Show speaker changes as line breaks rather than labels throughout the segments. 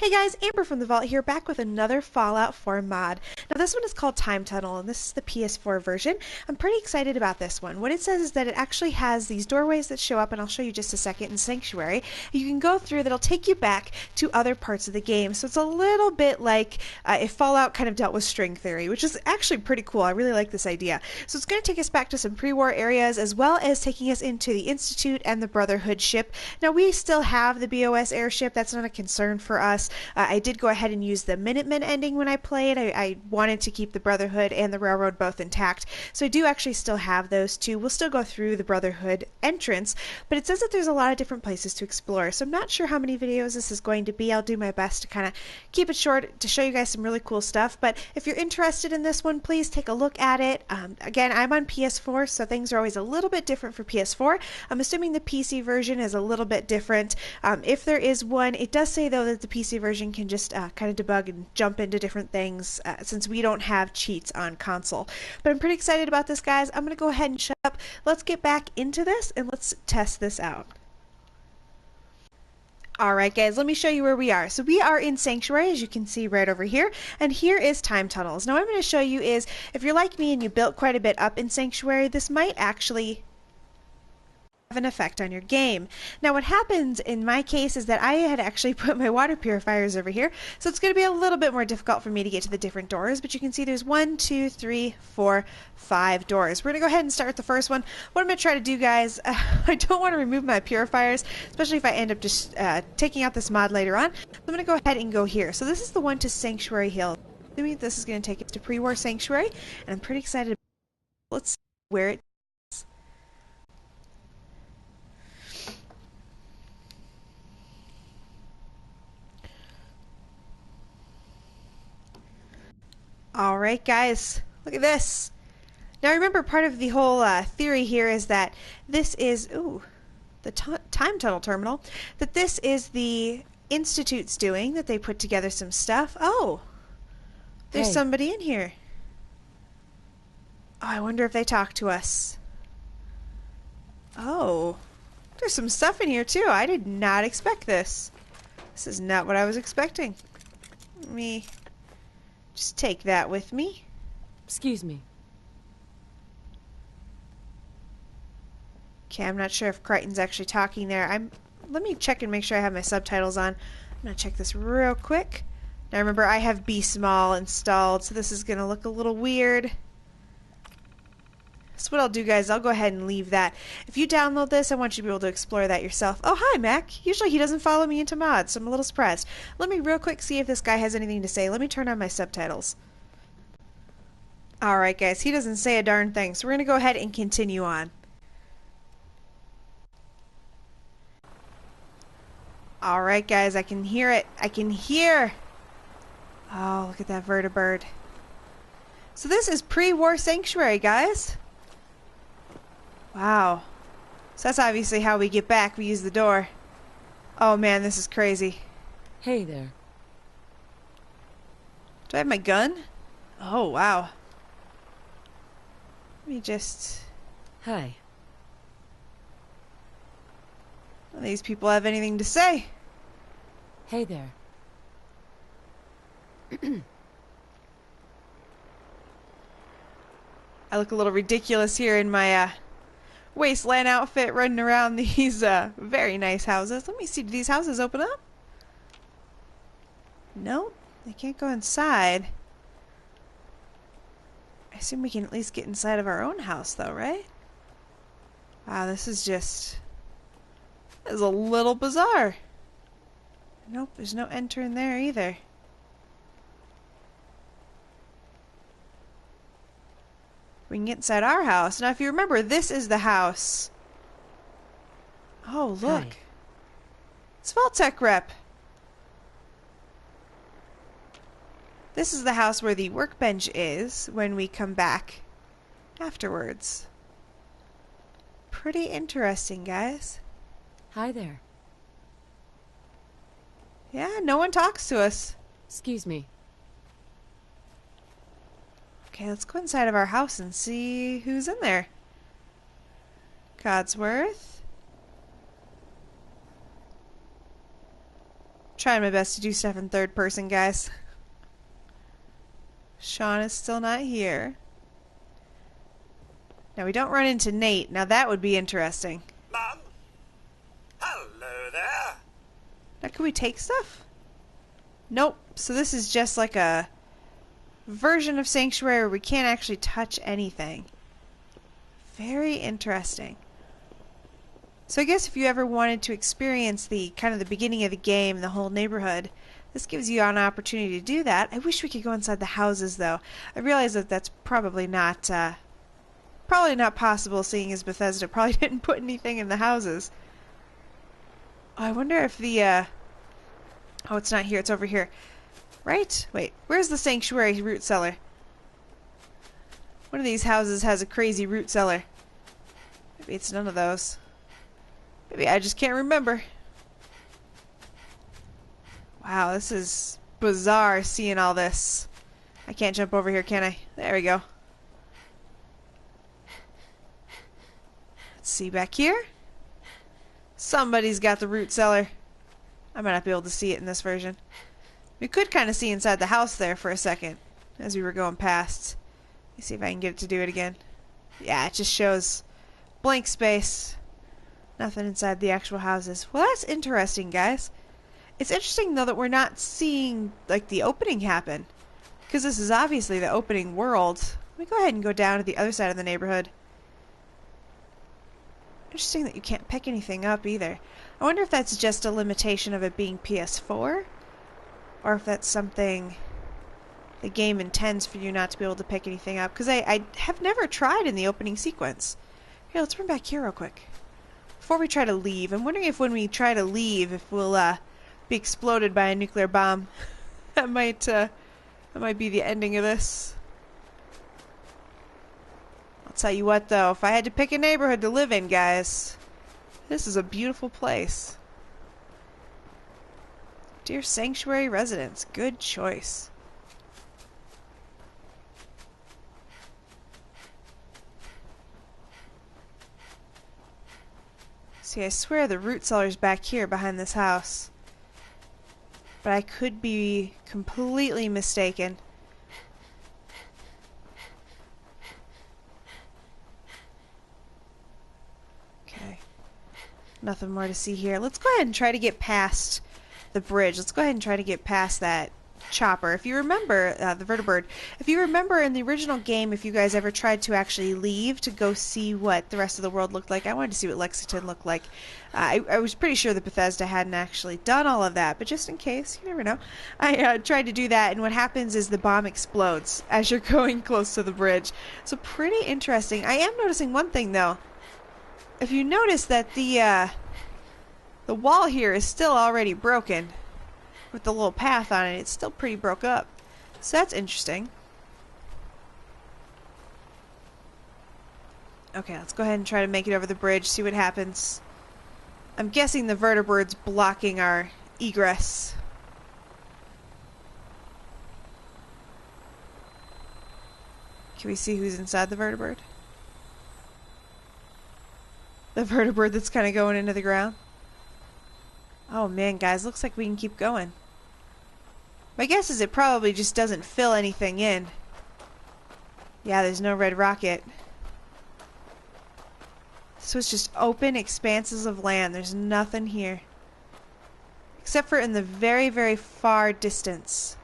Hey guys, Amber from the Vault here, back with another Fallout 4 mod. Now this one is called Time Tunnel, and this is the PS4 version. I'm pretty excited about this one. What it says is that it actually has these doorways that show up, and I'll show you just a second, in Sanctuary. You can go through that'll take you back to other parts of the game. So it's a little bit like if Fallout kind of dealt with string theory, which is actually pretty cool. I really like this idea. So it's going to take us back to some pre-war areas, as well as taking us into the Institute and the Brotherhood ship. Now we still have the BOS airship. That's not a concern for us. I did go ahead and use the Minutemen ending when I played. I wanted to keep the Brotherhood and the Railroad both intact, so I do actually still have those two. We'll still go through the Brotherhood entrance, but it says that there's a lot of different places to explore, so I'm not sure how many videos this is going to be. I'll do my best to kind of keep it short to show you guys some really cool stuff, but if you're interested in this one, please take a look at it. Again, I'm on PS4, so things are always a little bit different for PS4. I'm assuming the PC version is a little bit different. If there is one, it does say though that the PC version can just kind of debug and jump into different things since we don't have cheats on console. But I'm pretty excited about this, guys. I'm going to go ahead and shut up. Let's get back into this and let's test this out. Alright guys, let me show you where we are. So we are in Sanctuary, as you can see right over here, and here is Time Tunnels. Now what I'm going to show you is, if you're like me and you built quite a bit up in Sanctuary, this might actually have an effect on your game. Now what happens in my case is that I had actually put my water purifiers over here, so it's going to be a little bit more difficult for me to get to the different doors, but you can see there's 1, 2, 3, 4, 5 doors. We're going to go ahead and start with the first one. What I'm going to try to do, guys, I don't want to remove my purifiers, especially if I end up just taking out this mod later on. I'm going to go ahead and go here. So this is the one to Sanctuary Hill. This is going to take us to pre-war Sanctuary, and I'm pretty excited. Let's see where it is. Alright guys, look at this. Now remember, part of the whole theory here is that this is, the time tunnel terminal, that this is the Institute's doing, that they put together some stuff. Oh, there's somebody in here. Oh, I wonder if they talk to us. Oh, there's some stuff in here too. I did not expect this. This is not what I was expecting. Let me just take that with me.
Excuse me.
Okay, I'm not sure if Crichton's actually talking there. Let me check and make sure I have my subtitles on. I'm gonna check this real quick. Now remember, I have B Small installed, so this is gonna look a little weird. So what I'll do, guys, I'll go ahead and leave that. If you download this, I want you to be able to explore that yourself. Oh, hi, Mac. Usually he doesn't follow me into mods, so I'm a little surprised. Let me real quick see if this guy has anything to say. Let me turn on my subtitles. Alright, guys, he doesn't say a darn thing, so we're going to go ahead and continue on. Alright, guys, I can hear it. I can hear. Oh, look at that vertibird. So this is pre-war Sanctuary, guys. Wow. So that's obviously how we get back. We use the door. Oh man, this is crazy.
Hey there.
Do I have my gun? Oh, wow. Let me just...
Hi.
Do these people have anything to say?
Hey there.
I look a little ridiculous here in my Wasteland outfit running around these very nice houses. Let me see, do these houses open up? No, they can't go inside. I assume we can at least get inside of our own house though, right? Wow, this is a little bizarre. Nope, there's no entering there either. We can get inside our house. Now, if you remember, this is the house. Oh, look.
Hi.
It's Vault-Tec rep. This is the house where the workbench is when we come back afterwards. Pretty interesting, guys.
Hi there.
Yeah, no one talks to us.
Excuse me.
Okay, let's go inside of our house and see who's in there. Codsworth. Trying my best to do stuff in third person, guys. Sean is still not here. Now we don't run into Nate. Now that would be interesting.
Mum? Hello there.
Now can we take stuff? Nope. So this is just like a version of Sanctuary where we can't actually touch anything. Very interesting. So I guess if you ever wanted to experience the kind of the beginning of the game, the whole neighborhood, this gives you an opportunity to do that. I wish we could go inside the houses, though. I realize that that's probably not possible, seeing as Bethesda probably didn't put anything in the houses. Oh, I wonder if the oh, it's not here. It's over here. Right? Wait, where's the Sanctuary root cellar? One of these houses has a crazy root cellar. Maybe it's none of those. Maybe I just can't remember. Wow, this is bizarre seeing all this. I can't jump over here, can I? There we go. Let's see back here. Somebody's got the root cellar. I might not be able to see it in this version. We could kind of see inside the house there for a second as we were going past. Let me see if I can get it to do it again. Yeah, it just shows blank space. Nothing inside the actual houses. Well, that's interesting, guys. It's interesting, though, that we're not seeing, like, the opening happen. Because this is obviously the opening world. Let me go ahead and go down to the other side of the neighborhood. Interesting that you can't pick anything up, either. I wonder if that's just a limitation of it being PS4? Or if that's something the game intends for you not to be able to pick anything up. Because I have never tried in the opening sequence. Here, let's run back here real quick. Before we try to leave, I'm wondering if when we try to leave, if we'll be exploded by a nuclear bomb. that might be the ending of this. I'll tell you what, though, if I had to pick a neighborhood to live in, guys, this is a beautiful place. Dear Sanctuary residents, good choice. See, I swear the root cellar's back here behind this house. But I could be completely mistaken. Okay. Nothing more to see here. Let's go ahead and try to get past the bridge. Let's go ahead and try to get past that chopper. If you remember, the vertibird, if you remember in the original game, if you guys ever tried to actually leave to go see what the rest of the world looked like, I wanted to see what Lexington looked like. I was pretty sure that Bethesda hadn't actually done all of that, but just in case, you never know. I tried to do that, and what happens is the bomb explodes as you're going close to the bridge. So pretty interesting. I am noticing one thing, though. If you notice that the wall here is still already broken, with the little path on it, it's still pretty broke up. So that's interesting. Okay, let's go ahead and try to make it over the bridge, see what happens. I'm guessing the vertibird's blocking our egress. Can we see who's inside the vertibird? The vertibird that's kind of going into the ground. Oh man, guys, looks like we can keep going. My guess is it probably just doesn't fill anything in. Yeah, there's no red rocket. So it's just open expanses of land. There's nothing here. Except for in the very, very far distance.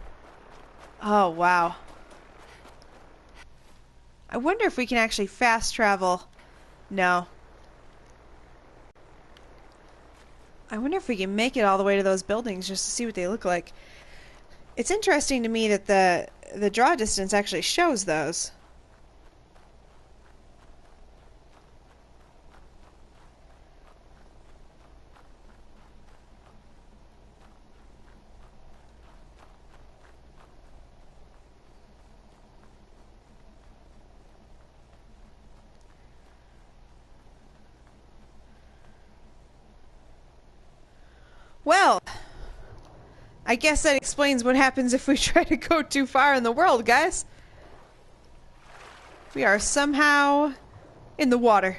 Oh, wow. I wonder if we can actually fast travel. No. I wonder if we can make it all the way to those buildings just to see what they look like. It's interesting to me that the draw distance actually shows those. Well, I guess that explains what happens if we try to go too far in the world, guys. We are somehow in the water.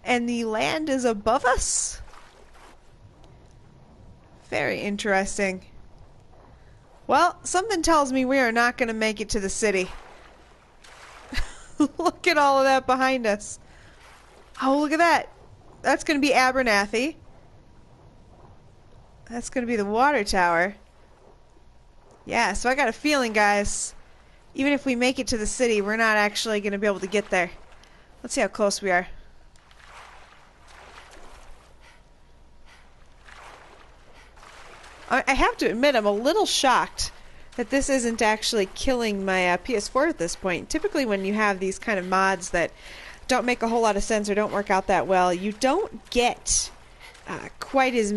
And the land is above us? Very interesting. Well, something tells me we are not going to make it to the city. Look at all of that behind us. Oh, look at that. That's going to be Abernathy. That's going to be the water tower. Yeah, so I got a feeling, guys, even if we make it to the city, we're not actually going to be able to get there. Let's see how close we are. I have to admit, I'm a little shocked that this isn't actually killing my PS4 at this point. Typically when you have these kind of mods that don't make a whole lot of sense or don't work out that well, you don't get quite as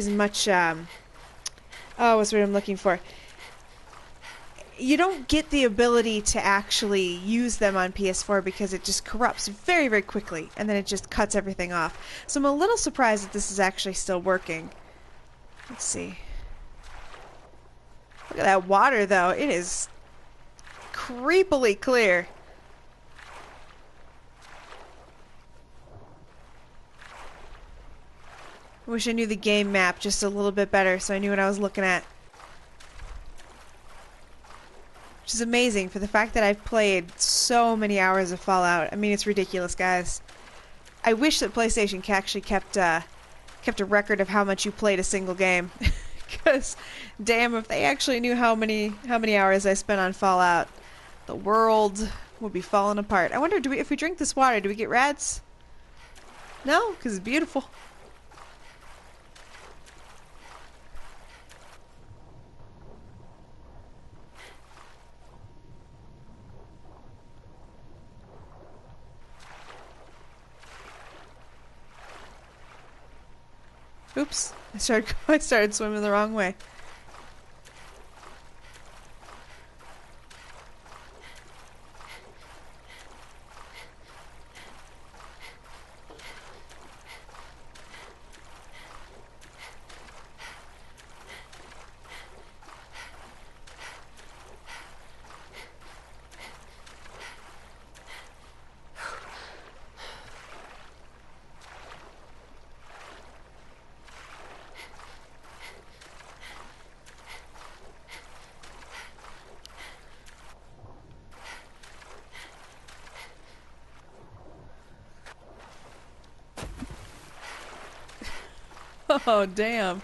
much oh, what's the word I'm looking for? You don't get the ability to actually use them on PS4 because it just corrupts very, very quickly, and then it just cuts everything off. So I'm a little surprised that this is actually still working. Let's see. Look at that water, though. It is creepily clear. I wish I knew the game map just a little bit better so I knew what I was looking at. Which is amazing for the fact that I've played so many hours of Fallout. I mean, it's ridiculous, guys. I wish that PlayStation actually kept a record of how much you played a single game. Because, damn, if they actually knew how many hours I spent on Fallout, the world would be falling apart. I wonder, if we drink this water, do we get rats? No, because it's beautiful. Oops, I started swimming the wrong way. Oh, damn.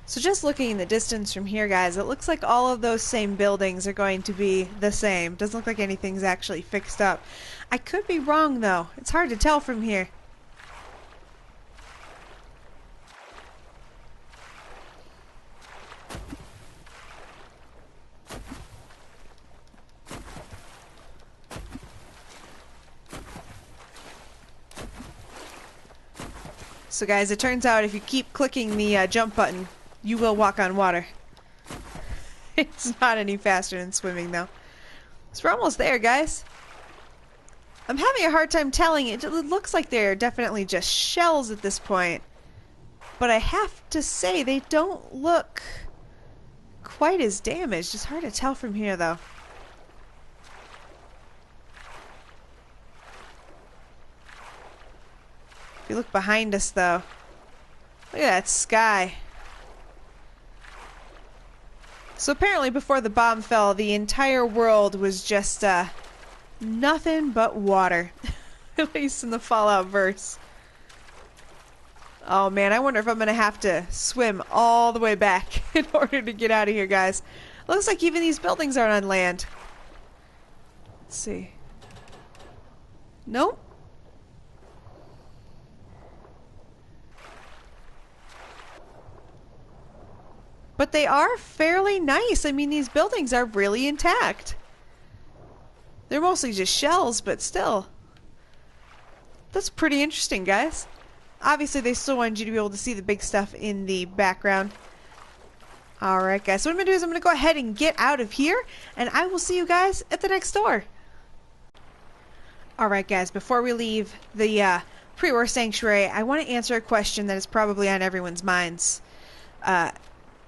So just looking in the distance from here, guys, it looks like all of those same buildings are going to be the same. Doesn't look like anything's actually fixed up. I could be wrong, though. It's hard to tell from here. So guys, it turns out if you keep clicking the jump button, you will walk on water. It's not any faster than swimming, though. So we're almost there, guys. I'm having a hard time telling. It looks like they're definitely just shells at this point. But I have to say, they don't look quite as damaged. It's hard to tell from here, though. If you look behind us, though, look at that sky. So apparently before the bomb fell, the entire world was just nothing but water. At least in the Fallout verse. Oh man, I wonder if I'm going to have to swim all the way back in order to get out of here, guys. Looks like even these buildings aren't on land. Let's see. Nope. But they are fairly nice. I mean, these buildings are really intact. They're mostly just shells, but still. That's pretty interesting, guys. Obviously, they still wanted you to be able to see the big stuff in the background. Alright, guys. So what I'm going to do is I'm going to go ahead and get out of here, and I will see you guys at the next door. Alright guys, before we leave the pre-war sanctuary, I want to answer a question that is probably on everyone's minds.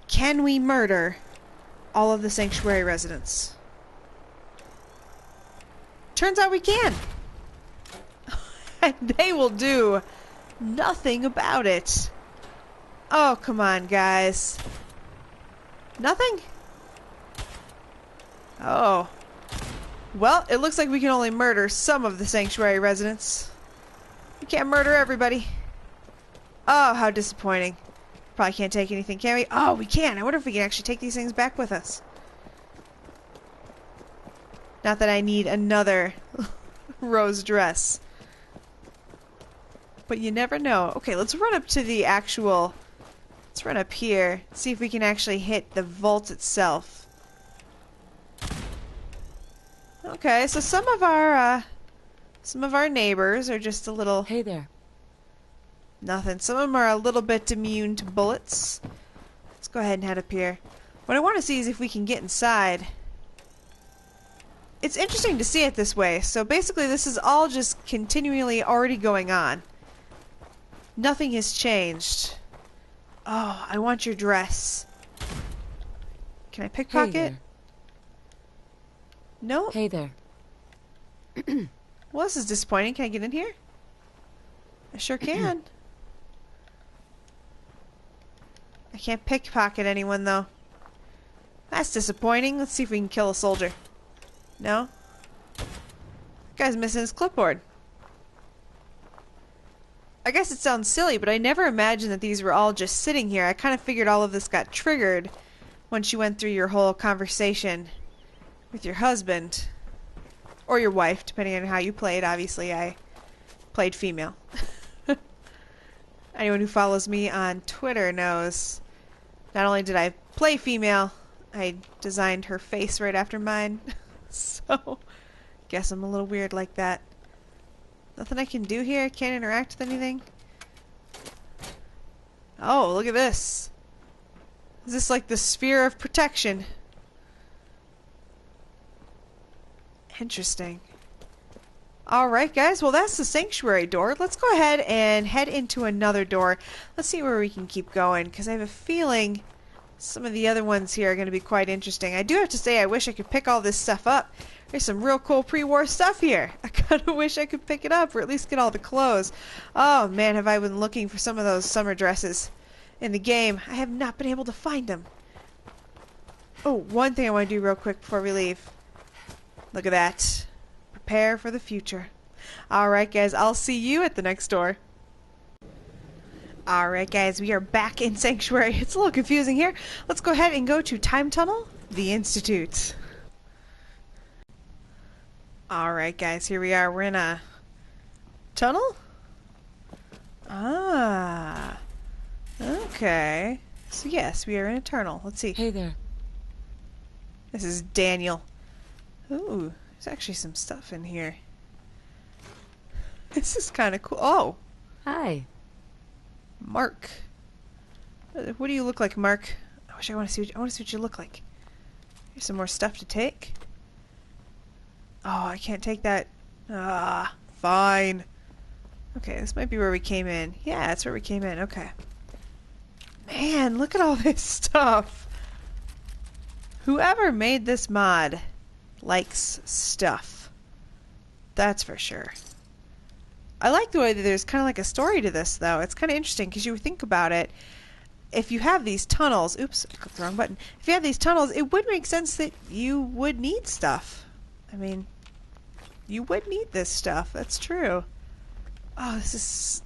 Can we murder all of the sanctuary residents? Turns out we can! And they will do nothing about it. Oh, come on, guys. Nothing? Oh. Well, it looks like we can only murder some of the sanctuary residents. We can't murder everybody. Oh, how disappointing. Probably can't take anything, can we? Oh, we can. I wonder if we can actually take these things back with us. Not that I need another rose dress. But you never know. Okay, let's run up to the actual... Let's run up here. See if we can actually hit the vault itself. Okay, so some of our neighbors are just a little...
Hey there.
Nothing. Some of them are a little bit immune to bullets. Let's go ahead and head up here. What I want to see is if we can get inside. It's interesting to see it this way. So basically this is all just continually already going on. Nothing has changed. Oh, I want your dress. Can I pickpocket?
Hey there.
No?
Hey there.
Well, this is disappointing. Can I get in here? I sure can. I can't pickpocket anyone, though. That's disappointing. Let's see if we can kill a soldier. No? Guy's missing his clipboard. I guess it sounds silly, but I never imagined that these were all just sitting here. I kind of figured all of this got triggered once you went through your whole conversation with your husband. Or your wife, depending on how you played. Obviously, I played female. Anyone who follows me on Twitter knows not only did I play female, I designed her face right after mine. So, guess I'm a little weird like that. Nothing I can do here? I can't interact with anything? Oh, look at this. Is this like the sphere of protection? Interesting. Alright guys, well that's the sanctuary door. Let's go ahead and head into another door. Let's see where we can keep going, because I have a feeling some of the other ones here are going to be quite interesting. I do have to say I wish I could pick all this stuff up. There's some real cool pre-war stuff here. I kind of wish I could pick it up, or at least get all the clothes. Oh man, have I been looking for some of those summer dresses in the game. I have not been able to find them. Oh, one thing I want to do real quick before we leave. Look at that. Prepare for the future. Alright guys, I'll see you at the next door. Alright guys, we are back in Sanctuary. It's a little confusing here. Let's go ahead and go to Time Tunnel, the Institute. Alright guys, here we are. We're in a tunnel? Ah. Okay. So yes, we are in a tunnel. Let's see.
Hey there.
This is Daniel. Ooh, there's actually some stuff in here. This is kind of cool. Oh,
Hi.
Mark. What do you look like, Mark? I want to see what you look like. Here's some more stuff to take. Oh, I can't take that. Ah, fine. Okay, this might be where we came in. Yeah, that's where we came in. Okay. Man, look at all this stuff. Whoever made this mod likes stuff. That's for sure. I like the way that there's kind of like a story to this, though. It's kind of interesting because you think about it. If you have these tunnels... Oops, I clicked the wrong button. If you have these tunnels, it would make sense that you would need stuff. I mean, you would need this stuff. That's true. Oh, this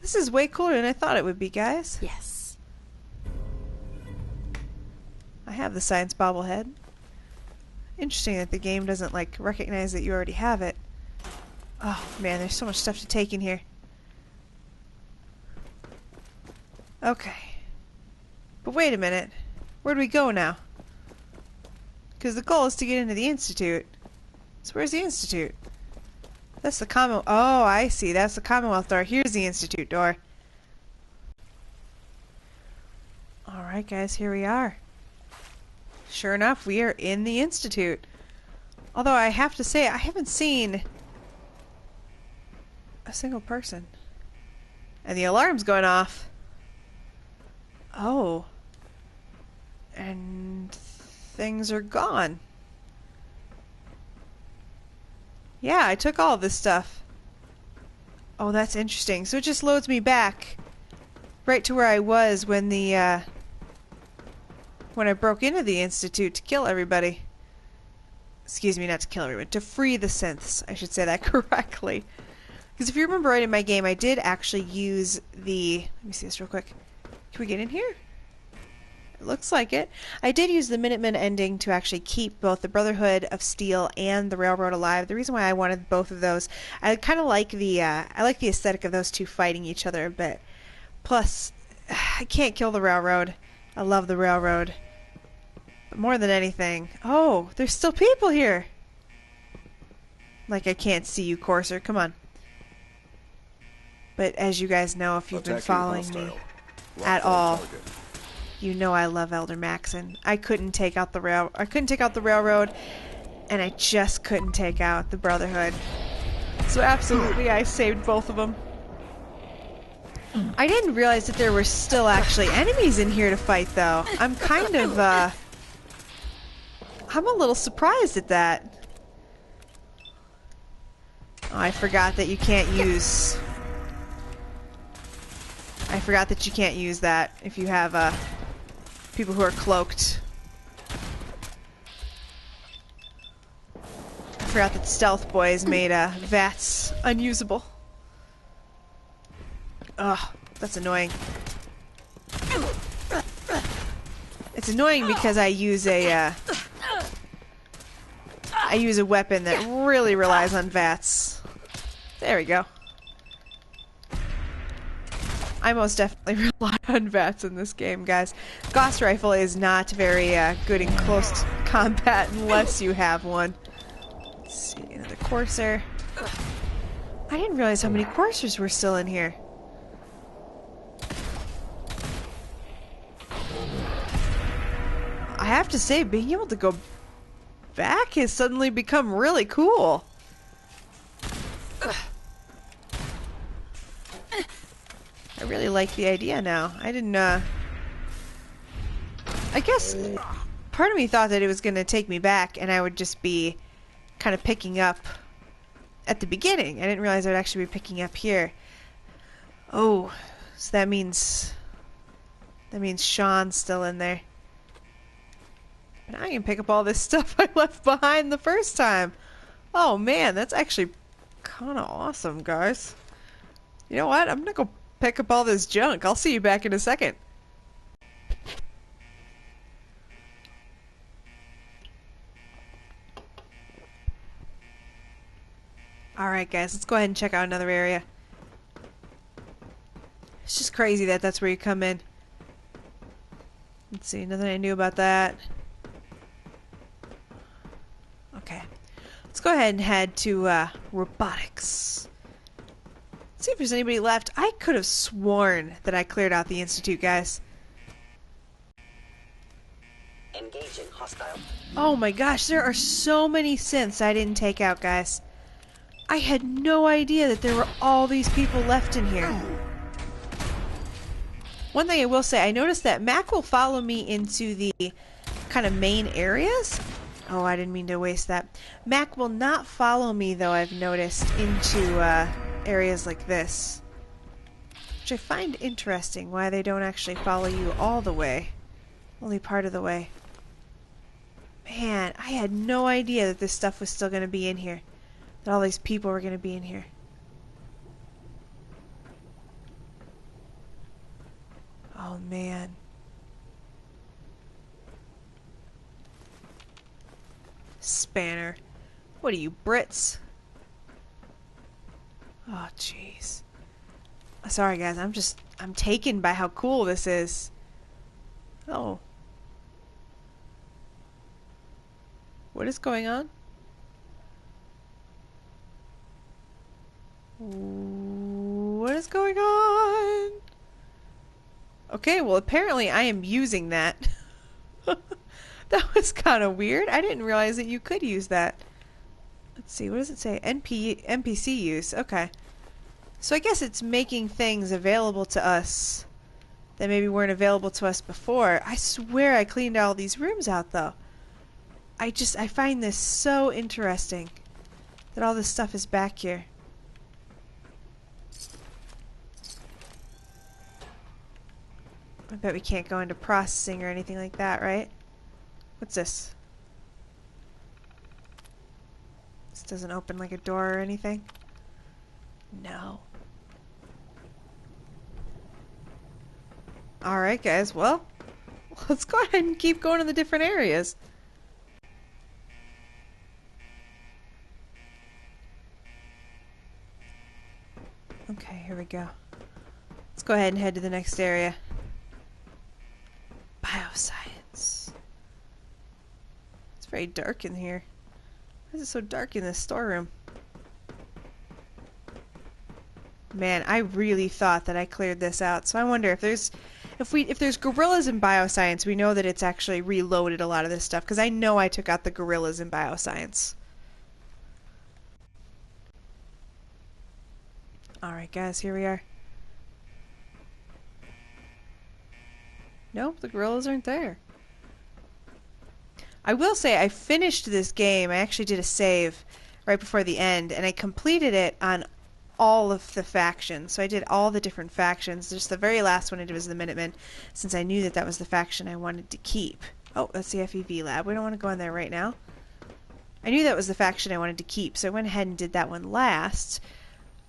is way cooler than I thought it would be, guys.
Yes.
I have the science bobblehead. Interesting that the game doesn't, like, recognize that you already have it. Oh, man, there's so much stuff to take in here. Okay. But wait a minute. Where do we go now? Because the goal is to get into the Institute. So where's the Institute? That's the Commonwealth. Oh, I see. That's the Commonwealth door. Here's the Institute door. Alright, guys, here we are. Sure enough, we are in the Institute. Although I have to say, I haven't seen a single person. And the alarm's going off. Oh. And things are gone. Yeah, I took all this stuff. Oh, that's interesting. So it just loads me back right to where I was when when I broke into the Institute to kill everybody. Excuse me, not to kill everyone, to free the synths. I should say that correctly. Because if you remember right in my game, I did actually use the... Let me see this real quick. Can we get in here? It looks like it. I did use the Minutemen ending to actually keep both the Brotherhood of Steel and the Railroad alive. The reason why I wanted both of those, I kind of like the aesthetic of those two fighting each other a bit. Plus, I can't kill the Railroad. I love the Railroad. But more than anything... Oh, there's still people here! Like I can't see you, Courser. Come on. But as you guys know, if you've been following me at all, you know I love Elder Maxon. I couldn't take out the Railroad, and I just couldn't take out the Brotherhood. So absolutely, I saved both of them. I didn't realize that there were still actually enemies in here to fight, though. I'm kind of, I'm a little surprised at that. Oh, I forgot that you can't use... I forgot that you can't use that if you have, people who are cloaked. I forgot that Stealth Boys made, VATS unusable. Ugh, that's annoying. It's annoying because I use a weapon that really relies on VATS. There we go. I most definitely rely on VATS in this game, guys. Gauss Rifle is not very good in close combat unless you have one. Let's see, another Courser. I didn't realize how many Coursers were still in here. I have to say, being able to go back has suddenly become really cool. I really like the idea now. I didn't, I guess part of me thought that it was going to take me back and I would just be kind of picking up at the beginning. I didn't realize I'd actually be picking up here. Oh, so that means Sean's still in there. But I can pick up all this stuff I left behind the first time. Oh man, that's actually kind of awesome, guys. You know what? I'm gonna go pick up all this junk. I'll see you back in a second. Alright guys, let's go ahead and check out another area. It's just crazy that that's where you come in. Let's see, nothing I knew about that. Okay. Let's go ahead and head to robotics. See if there's anybody left. I could have sworn that I cleared out the Institute, guys.
Engaging hostile.
Oh my gosh, there are so many synths I didn't take out, guys. I had no idea that there were all these people left in here. One thing I will say, I noticed that Mac will follow me into the kind of main areas. Oh, I didn't mean to waste that. Mac will not follow me, though, I've noticed, into areas like this. Which I find interesting, why they don't actually follow you all the way. Only part of the way. Man, I had no idea that this stuff was still going to be in here. That all these people were going to be in here. Oh, man. Spanner. What are you, Brits? Oh, jeez. Sorry, guys. I'm taken by how cool this is. Oh. What is going on? What is going on? Okay, well, apparently I am using that. That was kind of weird. I didn't realize that you could use that. Let's see, what does it say? NPC use. Okay. So I guess it's making things available to us that maybe weren't available to us before. I swear I cleaned all these rooms out, though. I find this so interesting that all this stuff is back here. I bet we can't go into processing or anything like that, right? What's this? This doesn't open like a door or anything? No. Alright, guys, well, let's go ahead and keep going to the different areas. Okay, here we go. Let's go ahead and head to the next area. Bioscience. It's very dark in here. Why is it so dark in this storeroom? Man, I really thought that I cleared this out. So I wonder if there's gorillas in bioscience, we know that it's actually reloaded a lot of this stuff, because I know I took out the gorillas in bioscience. Alright guys, here we are. Nope, the gorillas aren't there. I will say I finished this game. I actually did a save right before the end, and I completed it on all of the factions. So I did all the different factions. Just the very last one I did was the Minutemen, since I knew that that was the faction I wanted to keep. Oh, that's the FEV lab. We don't want to go in there right now. I knew that was the faction I wanted to keep, so I went ahead and did that one last.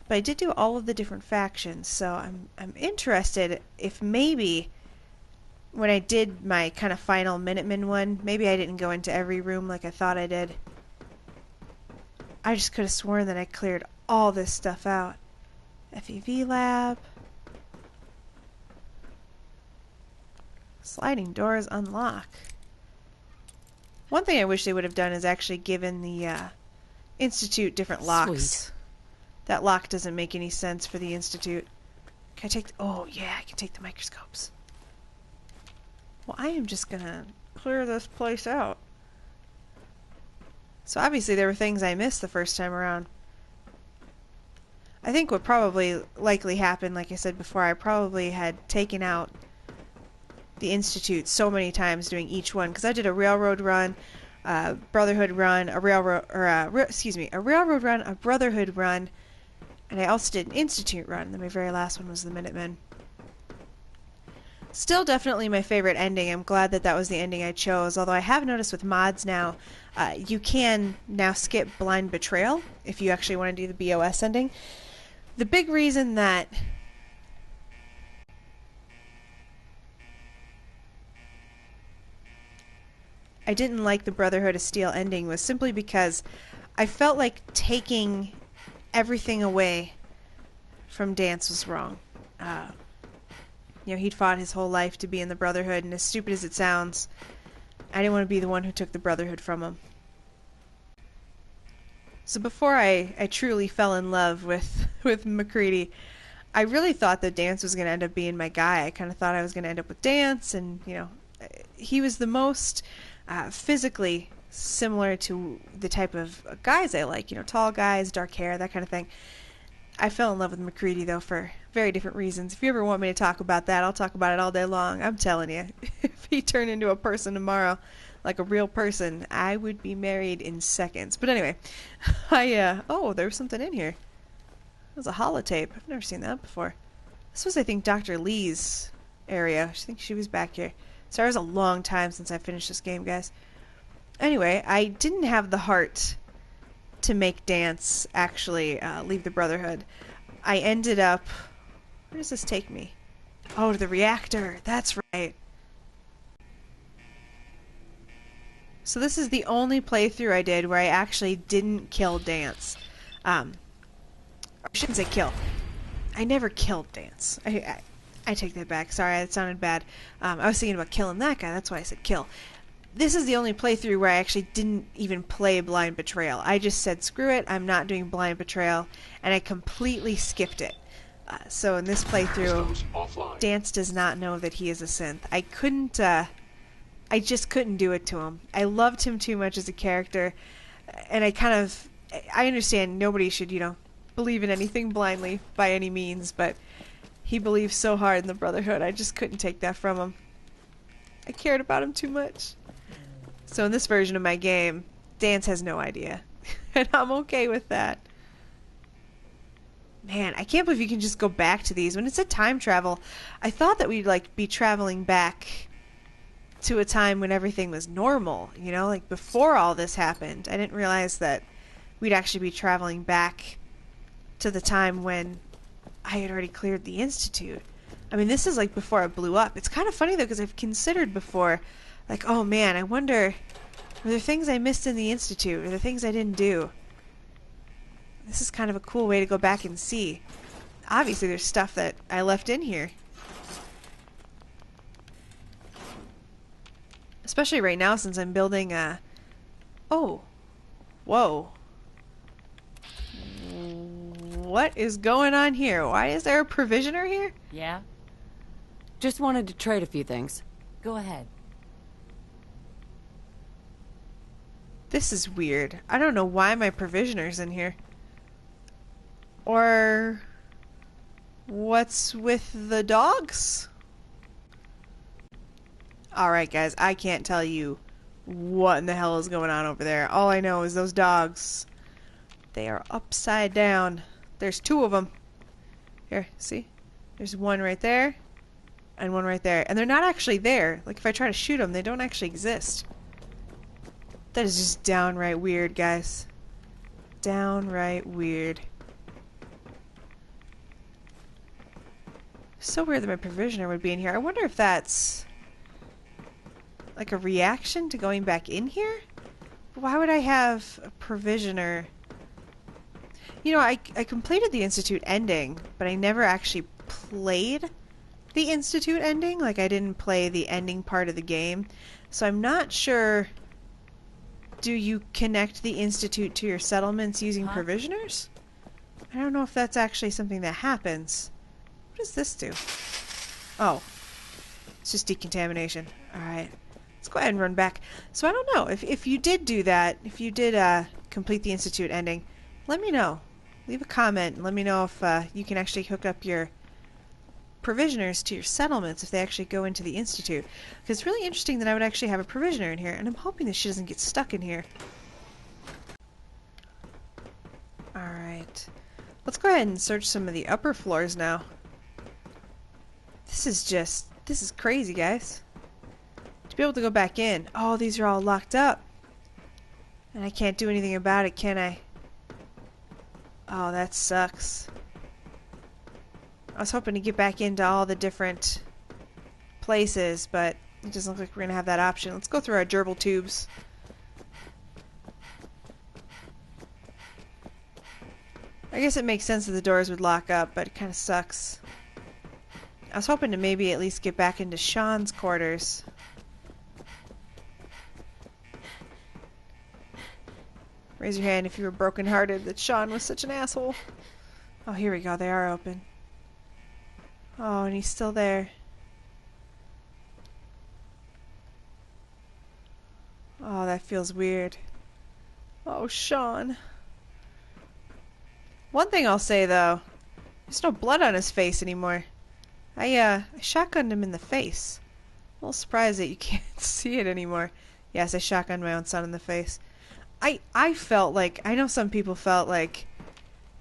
But I did do all of the different factions, so I'm interested if maybe when I did my kind of final Minutemen one, maybe I didn't go into every room like I thought I did. I just could have sworn that I cleared all this stuff out. FEV lab. Sliding doors unlock. One thing I wish they would have done is actually given the Institute different locks.
Sweet.
That lock doesn't make any sense for the Institute. Can I take oh yeah, I can take the microscopes. Well, I am just gonna clear this place out. So obviously there were things I missed the first time around. I think what probably likely happened, like I said before, I probably had taken out the Institute so many times doing each one, because I did a railroad run, a Brotherhood run, a railroad run, a Brotherhood run, and I also did an Institute run. And then my very last one was the Minutemen. Still definitely my favorite ending. I'm glad that that was the ending I chose, although I have noticed with mods now, you can now skip Blind Betrayal if you actually want to do the BOS ending. The big reason that I didn't like the Brotherhood of Steel ending was simply because I felt like taking everything away from Dance was wrong. You know, he'd fought his whole life to be in the Brotherhood, and as stupid as it sounds, I didn't want to be the one who took the Brotherhood from him. So before I truly fell in love with McCready, I really thought that Dance was going to end up being my guy. I kind of thought I was going to end up with Dance, and, you know, he was the most physically similar to the type of guys I like. You know, tall guys, dark hair, that kind of thing. I fell in love with McCready, though, for very different reasons. If you ever want me to talk about that, I'll talk about it all day long. I'm telling you, if he turned into a person tomorrow, like a real person, I would be married in seconds. But anyway, oh, there was something in here. It was a holotape. I've never seen that before. This was, I think, Dr. Lee's area. I think she was back here. Sorry, it was a long time since I finished this game, guys. Anyway, I didn't have the heart to make Dance actually leave the Brotherhood. I ended up... Where does this take me? Oh, to the reactor. That's right. So this is the only playthrough I did where I actually didn't kill Dance. I shouldn't say kill. I never killed Dance. I take that back. Sorry, that sounded bad. I was thinking about killing that guy. That's why I said kill. This is the only playthrough where I actually didn't even play Blind Betrayal. I just said, screw it, I'm not doing Blind Betrayal, and I completely skipped it. So in this playthrough, Dance does not know that he is a synth. I just couldn't do it to him. I loved him too much as a character, and I understand nobody should, you know, believe in anything blindly by any means, but he believes so hard in the Brotherhood. I just couldn't take that from him. I cared about him too much. So in this version of my game, Dance has no idea. And I'm okay with that. Man, I can't believe you can just go back to these. When it said time travel, I thought that we'd like be traveling back to a time when everything was normal, you know, like before all this happened. I didn't realize that we'd actually be traveling back to the time when I had already cleared the Institute. I mean, this is like before it blew up. It's kind of funny though, because I've considered before, like, oh man, I wonder, were there things I missed in the Institute? Or the things I didn't do? This is kind of a cool way to go back and see. Obviously, there's stuff that I left in here. Especially right now, since I'm building a... Oh. Whoa. What is going on here? Why is there a provisioner here?
Yeah? Just wanted to trade a few things. Go ahead.
This is weird. I don't know why my provisioner's in here. Or... what's with the dogs? Alright guys, I can't tell you what in the hell is going on over there. All I know is those dogs, they are upside down. There's two of them. Here, see? There's one right there, and one right there. And they're not actually there. Like, if I try to shoot them, they don't actually exist. That is just downright weird, guys. Downright weird. So weird that my provisioner would be in here. I wonder if that's like a reaction to going back in here? Why would I have a provisioner? You know, I completed the Institute ending, but I never actually played the Institute ending. Like, I didn't play the ending part of the game. So I'm not sure... Do you connect the Institute to your settlements using provisioners? I don't know if that's actually something that happens. What does this do? Oh. It's just decontamination. Alright. Let's go ahead and run back. So I don't know. If you did do that, if you did complete the Institute ending, let me know. Leave a comment and let me know if you can actually hook up your provisioners to your settlements if they actually go into the Institute. Because it's really interesting that I would actually have a provisioner in here, and I'm hoping that she doesn't get stuck in here. Alright. Let's go ahead and search some of the upper floors now. This is crazy, guys. To be able to go back in. Oh, these are all locked up. And I can't do anything about it, can I? Oh, that sucks. I was hoping to get back into all the different places, but it doesn't look like we're going to have that option. Let's go through our gerbil tubes. I guess it makes sense that the doors would lock up, but it kind of sucks. I was hoping to maybe at least get back into Sean's quarters. Raise your hand if you were brokenhearted that Sean was such an asshole. Oh, here we go. They are open. Oh, and he's still there. Oh, that feels weird. Oh, Sean. One thing I'll say, though. There's no blood on his face anymore. I shotgunned him in the face. A little surprised that you can't see it anymore. Yes, I shotgunned my own son in the face. I felt like, I know some people felt like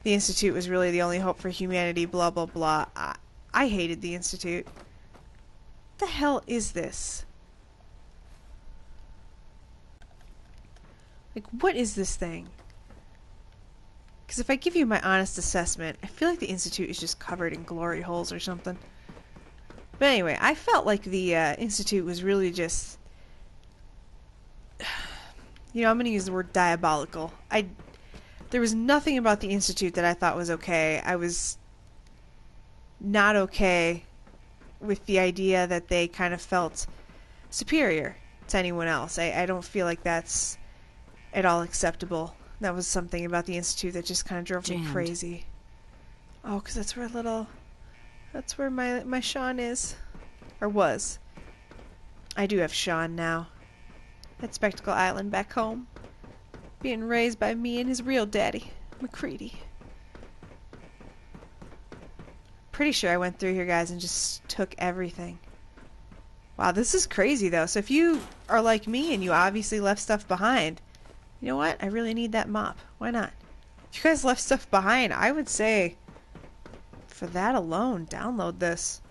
the Institute was really the only hope for humanity, blah, blah, blah. I hated the Institute. What the hell is this? Like, what is this thing? Because if I give you my honest assessment, I feel like the Institute is just covered in glory holes or something. But anyway, I felt like the Institute was really just... You know, I'm going to use the word diabolical. There was nothing about the Institute that I thought was okay. I was not okay with the idea that they kind of felt superior to anyone else. I don't feel like that's at all acceptable. That was something about the Institute that just kind of drove me crazy. Oh, because that's where my Sean is. Or was. I do have Sean now. At Spectacle Island back home. Being raised by me and his real daddy, McCready. Pretty sure I went through here, guys, and just took everything. Wow, this is crazy, though. So if you are like me and you obviously left stuff behind, you know what? I really need that mop. Why not? If you guys left stuff behind, I would say, for that alone, download this.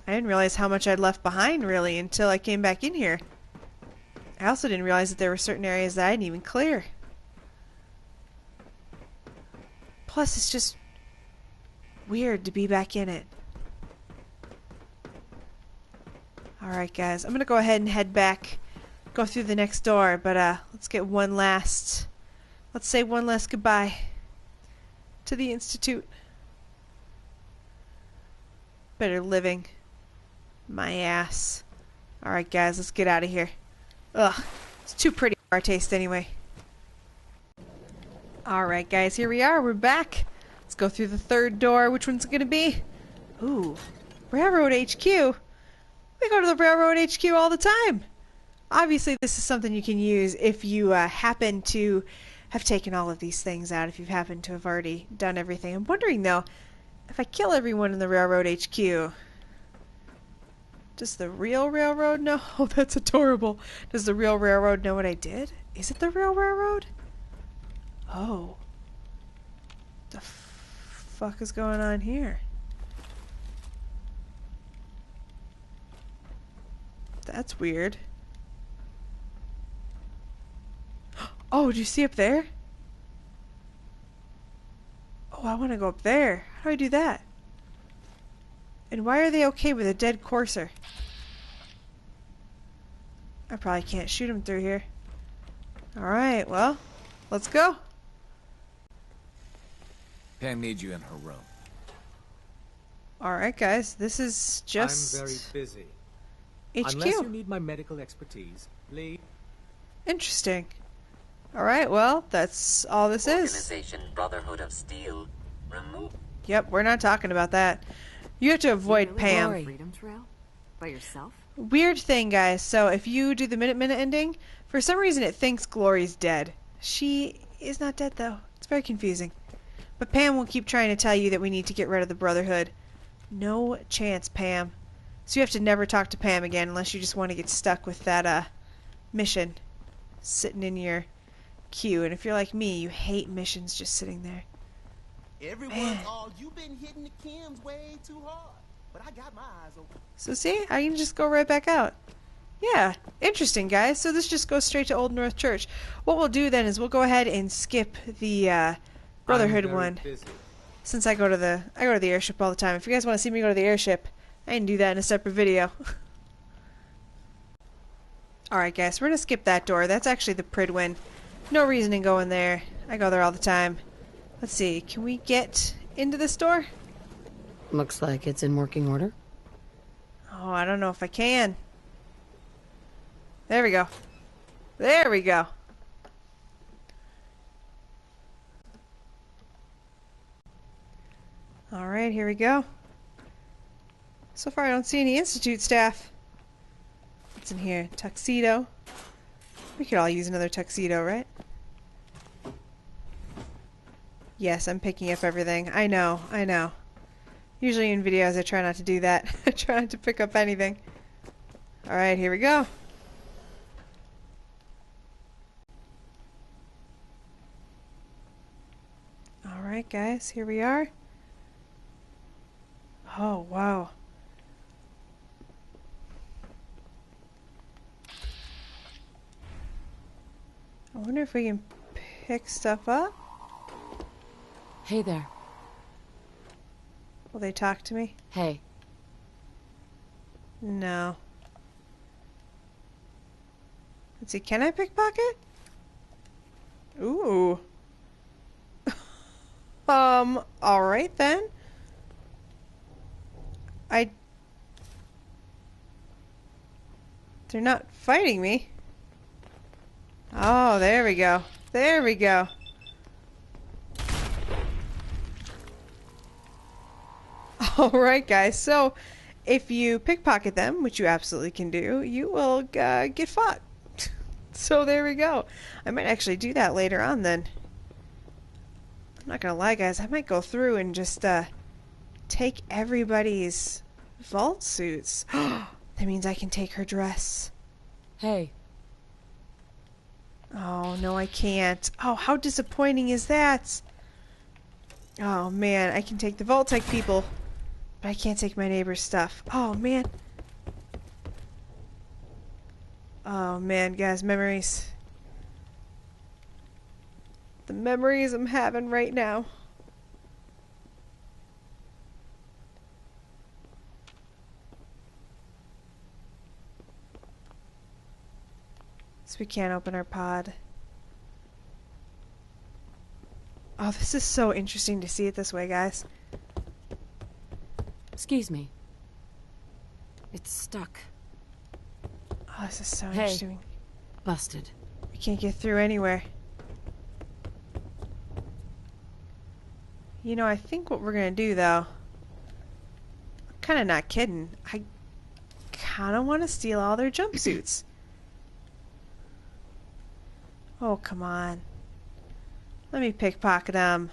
I didn't realize how much I'd left behind, really, until I came back in here. I also didn't realize that there were certain areas that I didn't even clear. Plus, it's just weird to be back in it. Alright, guys. I'm going to go ahead and head back. Go through the next door, but let's get one last... Let's say one last goodbye to the Institute. Better living. My ass. Alright, guys. Let's get out of here. Ugh. It's too pretty for our taste anyway. Alright, guys. Here we are. We're back. Let's go through the third door. Which one's it going to be? Ooh. Railroad HQ. We go to the Railroad HQ all the time. Obviously, this is something you can use if you happen to have taken all of these things out, if you happen to have already done everything. I'm wondering, though, if I kill everyone in the Railroad HQ, does the real railroad know? Oh, that's adorable. Does the real railroad know what I did? Is it the real railroad? Oh. The fuck is going on here? That's weird. Oh, did you see up there? Oh, I want to go up there. How do I do that? And why are they okay with a dead courser? I probably can't shoot him through here. Alright, well, let's go.
Pam needs you in her room.
Alright, guys, this is just...
I'm very busy.
HQ.
Unless you need my medical expertise, leave.
Interesting. Alright, well, that's all this is.
Organization Brotherhood of Steel. Remove.
Yep, we're not talking about that. You have to avoid Pam.
Glory. Freedom Trail? By yourself?
Weird thing, guys. So if you do the minute ending, for some reason it thinks Glory's dead. She is not dead, though. It's very confusing. But Pam will keep trying to tell you that we need to get rid of the Brotherhood. No chance, Pam. So you have to never talk to Pam again unless you just want to get stuck with that mission sitting in your queue. And if you're like me, you hate missions just sitting there.
Everyone's all, you've been hitting the chems way too hard. But I got my eyes open.
So see, I can just go right back out. Yeah, interesting, guys. So this just goes straight to Old North Church. What we'll do then is we'll go ahead and skip the Brotherhood one.
Busy.
Since I go to the airship all the time. If you guys want to see me go to the airship, I can do that in a separate video. Alright, guys, we're gonna skip that door. That's actually the Pridwin. No reason in going there. I go there all the time. Let's see, can we get into this door?
Looks like it's in working order.
Oh, I don't know if I can. There we go. There we go. Alright, here we go. So far I don't see any Institute staff. What's in here? Tuxedo. We could all use another tuxedo, right? Yes, I'm picking up everything. I know, I know. Usually in videos I try not to do that. I try not to pick up anything. Alright, here we go. Alright, guys, here we are. Oh, wow. I wonder if we can pick stuff up.
Hey there.
Will they talk to me?
Hey.
No. Let's see, can I pickpocket? Ooh. Alright then. They're not fighting me. Oh, there we go. There we go. Alright, guys. So, if you pickpocket them, which you absolutely can do, you will get fought. So, there we go. I might actually do that later on then. I'm not gonna lie, guys. I might go through and just take everybody's vault suits. That means I can take her dress.
Hey.
Oh, no, I can't. Oh, how disappointing is that? Oh, man, I can take the Vault-Tec people, but I can't take my neighbor's stuff. Oh, man. Oh, man, guys, memories. The memories I'm having right now. So we can't open our pod. Oh, this is so interesting to see it this way, guys.
Excuse me. It's stuck.
Oh, this is so
Hey.
interesting.
Busted.
We can't get through anywhere. You know, I think what we're gonna do, though... I'm kinda not kidding. I kinda wanna steal all their jumpsuits. Oh, come on. Let me pickpocket them.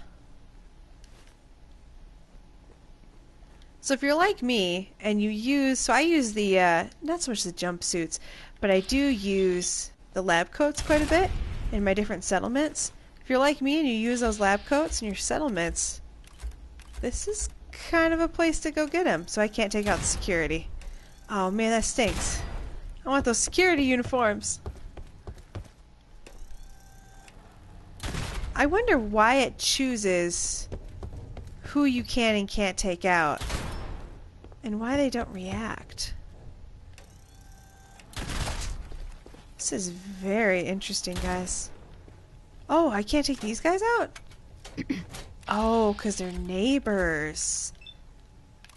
So if you're like me, and you use... So I use the, not so much the jumpsuits, but I do use the lab coats quite a bit in my different settlements. If you're like me and you use those lab coats in your settlements, this is kind of a place to go get them, so I can't take out the security. Oh man, that stinks. I want those security uniforms. I wonder why it chooses who you can and can't take out, and why they don't react. This is very interesting, guys. Oh, I can't take these guys out? Oh, because they're neighbors.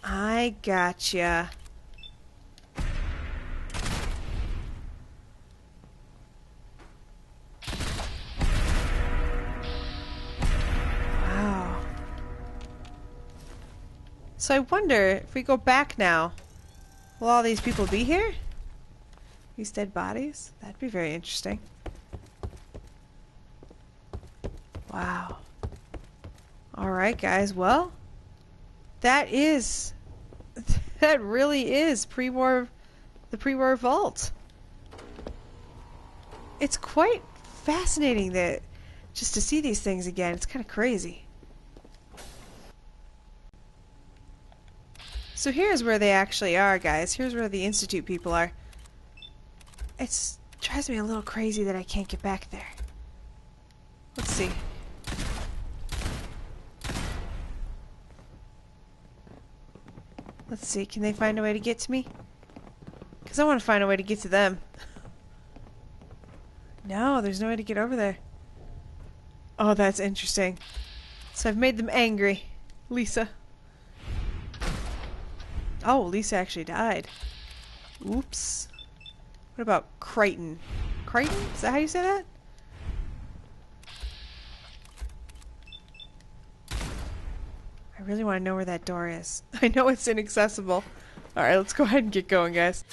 I gotcha. Wow. So I wonder, if we go back now, will all these people be here? These dead bodies? That'd be very interesting. Wow. Alright, guys. Well, that really is pre-war, the pre-war vault. It's quite fascinating that just to see these things again. It's kind of crazy. So here's where they actually are, guys. Here's where the Institute people are. It drives me a little crazy that I can't get back there. Let's see. Let's see, can they find a way to get to me? Because I want to find a way to get to them. No, there's no way to get over there. Oh, that's interesting. So I've made them angry. Lisa. Oh, Lisa actually died. Oops. What about Crichton? Crichton? Is that how you say that? I really want to know where that door is. I know it's inaccessible. Alright, let's go ahead and get going, guys.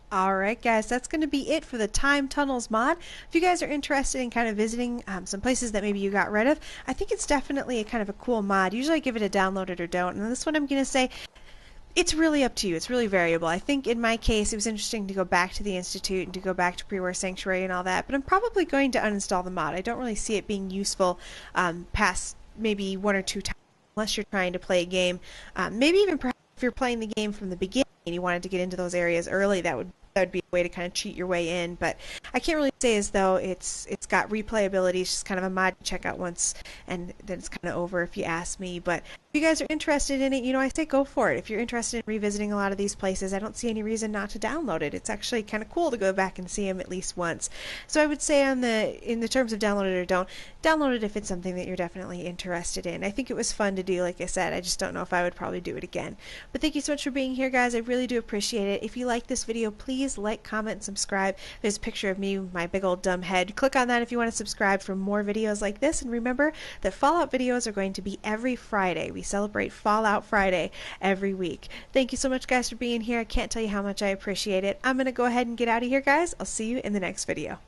Alright guys, that's going to be it for the Time Tunnels mod. If you guys are interested in kind of visiting some places that maybe you got rid of, I think it's definitely a kind of a cool mod. Usually I give it a download it or don't, and this one I'm going to say it's really up to you. It's really variable. I think in my case it was interesting to go back to the Institute and to go back to Pre-War Sanctuary and all that, but I'm probably going to uninstall the mod. I don't really see it being useful past maybe one or two times unless you're trying to play a game. Maybe even perhaps if you're playing the game from the beginning and you wanted to get into those areas early, that would be a way to kind of cheat your way in. But I can't really say as though it's got replayability. It's just kind of a mod to check out once, and then it's kind of over if you ask me. But if you guys are interested in it, you know, I say go for it. If you're interested in revisiting a lot of these places, I don't see any reason not to download it. It's actually kind of cool to go back and see them at least once. So I would say in the terms of download it or don't, download it if it's something that you're definitely interested in. I think it was fun to do, like I said. I just don't know if I would probably do it again. But thank you so much for being here, guys. I really do appreciate it. If you like this video, please like, comment, and subscribe. There's a picture of me with my big old dumb head. Click on that if you want to subscribe for more videos like this. And remember that Fallout videos are going to be every Friday. We celebrate Fallout Friday every week. Thank you so much, guys, for being here. I can't tell you how much I appreciate it. I'm going to go ahead and get out of here, guys. I'll see you in the next video.